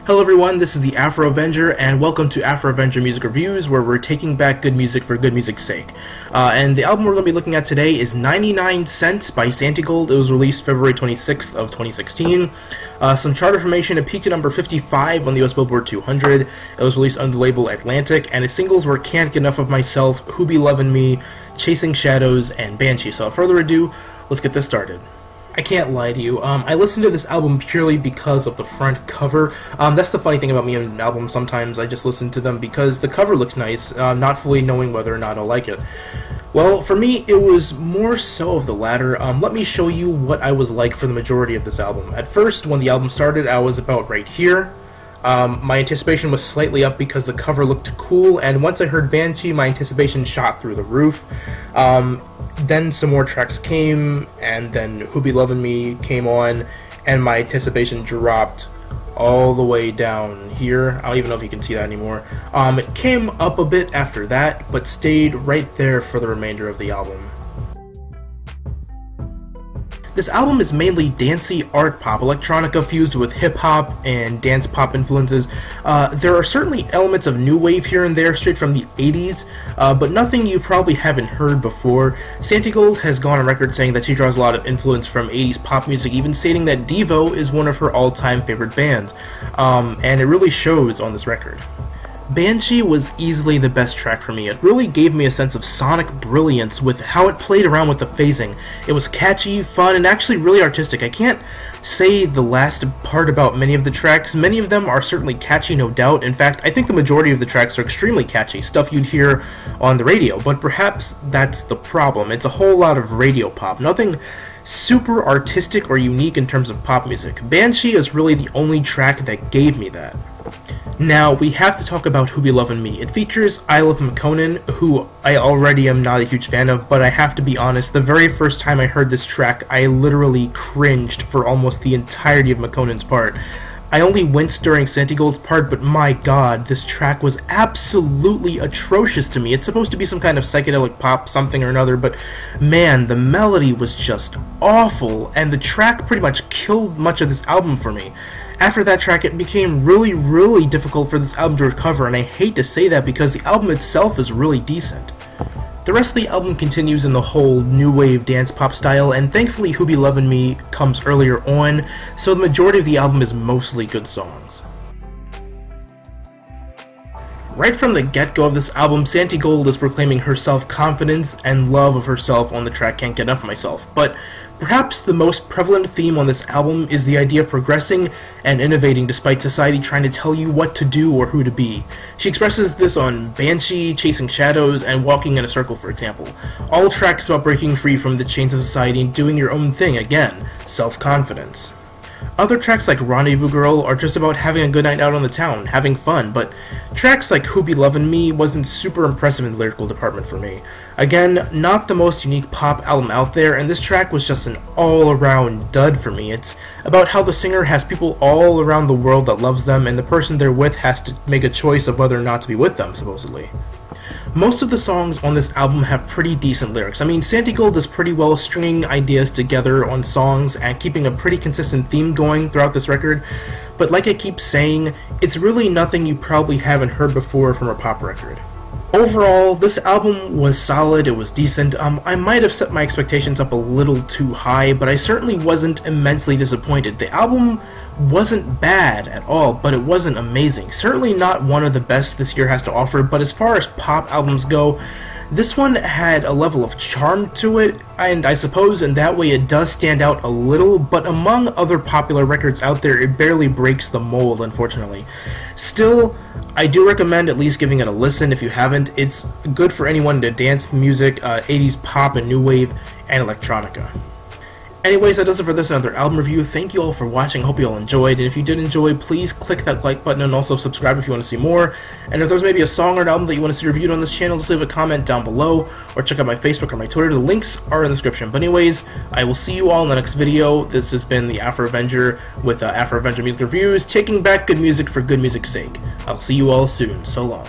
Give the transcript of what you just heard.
Hello everyone, this is the Afro Avenger, and welcome to Afro Avenger Music Reviews, where we're taking back good music for good music's sake. And the album we're going to be looking at today is 99 Cents by Santigold. It was released February 26th of 2016. Some chart information: it peaked at number 55 on the US Billboard 200. It was released under the label Atlantic, and its singles were Can't Get Enough of Myself, Who Be Lovin' Me, Chasing Shadows, and Banshee. So without further ado, let's get this started. I can't lie to you, I listened to this album purely because of the front cover. That's the funny thing about me and albums. Sometimes I just listen to them because the cover looks nice, not fully knowing whether or not I'll like it. Well, for me, it was more so of the latter. Let me show you what I was like for the majority of this album. At first, when the album started, I was about right here. My anticipation was slightly up because the cover looked cool, and once I heard Banshee, my anticipation shot through the roof. Then some more tracks came, and then Who Be Lovin' Me came on, and my anticipation dropped all the way down here. I don't even know if you can see that anymore. It came up a bit after that, but stayed right there for the remainder of the album. This album is mainly dancey art pop, electronica fused with hip-hop and dance pop influences. There are certainly elements of new wave here and there, straight from the 80s, but nothing you probably haven't heard before. Santigold has gone on record saying that she draws a lot of influence from 80s pop music, even stating that Devo is one of her all-time favorite bands, and it really shows on this record. Banshee was easily the best track for me. It really gave me a sense of sonic brilliance with how it played around with the phasing. It was catchy, fun, and actually really artistic. I can't say the last part about many of the tracks. Many of them are certainly catchy, no doubt. In fact, I think the majority of the tracks are extremely catchy, stuff you'd hear on the radio, but perhaps that's the problem. It's a whole lot of radio pop, nothing super artistic or unique in terms of pop music. Banshee is really the only track that gave me that. Now, we have to talk about Who Be Lovin' Me. It features Isla McConan, who I already am not a huge fan of, but I have to be honest, the very first time I heard this track, I literally cringed for almost the entirety of McConan's part. I only winced during Santigold's part, but my god, this track was absolutely atrocious to me. It's supposed to be some kind of psychedelic pop something or another, but man, the melody was just awful, and the track pretty much killed much of this album for me. After that track, it became really difficult for this album to recover, and I hate to say that because the album itself is really decent. The rest of the album continues in the whole new wave dance pop style, and thankfully Who Be Lovin' Me comes earlier on, so the majority of the album is mostly good songs. Right from the get-go of this album, Santigold is proclaiming her self-confidence and love of herself on the track Can't Get Enough of Myself, but perhaps the most prevalent theme on this album is the idea of progressing and innovating despite society trying to tell you what to do or who to be. She expresses this on Banshee, Chasing Shadows, and Walking in a Circle, for example. All tracks about breaking free from the chains of society and doing your own thing, again, self-confidence. Other tracks like Rendezvous Girl are just about having a good night out on the town, having fun, but tracks like Who Be Lovin' Me wasn't super impressive in the lyrical department for me. Again, not the most unique pop album out there, and this track was just an all-around dud for me. It's about how the singer has people all around the world that loves them, and the person they're with has to make a choice of whether or not to be with them, supposedly. Most of the songs on this album have pretty decent lyrics. I mean, Santigold does pretty well stringing ideas together on songs and keeping a pretty consistent theme going throughout this record, but like I keep saying, it's really nothing you probably haven't heard before from a pop record. Overall, this album was solid, it was decent. I might have set my expectations up a little too high, but I certainly wasn't immensely disappointed. The album wasn't bad at all, but it wasn't amazing. Certainly not one of the best this year has to offer, but as far as pop albums go, this one had a level of charm to it, and I suppose in that way it does stand out a little, but among other popular records out there, it barely breaks the mold, unfortunately. Still, I do recommend at least giving it a listen if you haven't. It's good for anyone into dance music, 80s pop and new wave, and electronica. Anyways, that does it for this another album review. Thank you all for watching. Hope you all enjoyed. And if you did enjoy, please click that like button and also subscribe if you want to see more. And if there's maybe a song or an album that you want to see reviewed on this channel, just leave a comment down below or check out my Facebook or my Twitter. The links are in the description. But anyways, I will see you all in the next video. This has been the Afro Avenger with Afro Avenger Music Reviews, taking back good music for good music's sake. I'll see you all soon. So long.